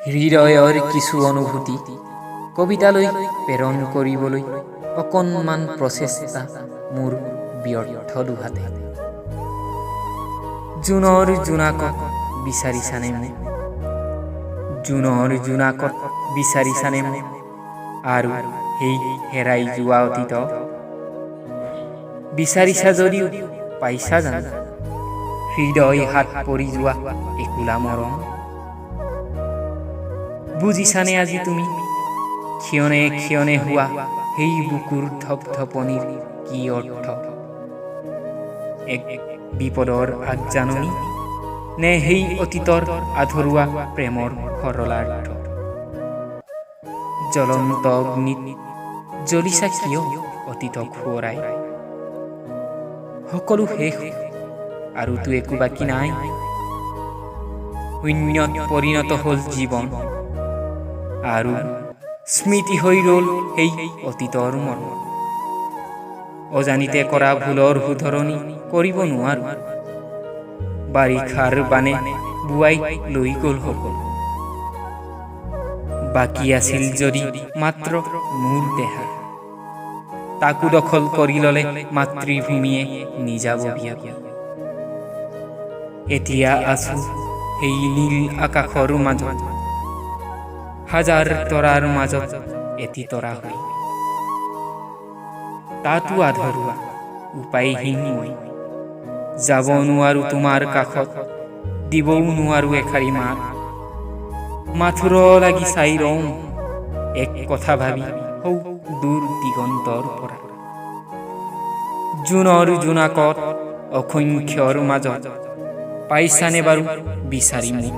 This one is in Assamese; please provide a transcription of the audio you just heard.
হৃদয়ৰ কিছু অনুভূতি কবিতালৈ প্ৰেৰণ কৰিবলৈ অকণমান প্ৰচেষ্টা মোৰ ব্যৰ্থ দুহাতে। জোনৰ জোনাকত বিচাৰিছানে মোক, জোনৰ জোনাকত বিচাৰিছানে মোক, আৰু সেই হেৰাই যোৱা অতীত বিচাৰিছা যদিও পাইছা জানো, হৃদয় হাত পৰি যোৱা একুলা মৰম। বুজিছানে আজি তুমি ক্ষণে ক্ষণে হোৱা সেই বুকুৰ ধপধপনিৰ কি অৰ্থ? এক বিপদৰ আগজাননী নে সেই অতীতৰ আধৰুৱা প্ৰেমৰ সৰলাৰ্থ? জ্বলন্ত অগ্নিত জ্বলিছা কিয় অতীতক সোঁৱৰাই? সকলো শেষ আৰুতো একো বাকী নাই, শূন্যত পৰিণত হ'ল জীৱন, আৰু স্মৃতি হৈ ৰ'ল সেই অতীতৰ মৰম। অজানিতে কৰা ভুলৰ শুধৰণি কৰিব নোৱাৰো, বাৰিষাৰ বানে বুৱাই লৈ গ'ল সকলো। বাকী আছিল যদি মাত্ৰ মোৰ দেহা, তাকো দখল কৰি ল'লে মাতৃভূমিয়ে নিজাববীয়াকৈ। এতিয়া আছো সেই নীল আকাশৰ মাজত, হাজাৰ তৰাৰ মাজত এটি তৰা হৈ। তাতো আধৰুৱা উপায়হীন মই, যাব নোৱাৰো তোমাৰ কাষত, দিবও নোৱাৰো এষাৰি মাত। মাথোৰ লাগি চাই ৰওঁ এক কথা ভাবি সৌ দূৰ দিগন্তৰ পৰা। জোনৰ জোনাকত অসংখ্যৰ মাজত পাইছানে বাৰু বিচাৰি মোক?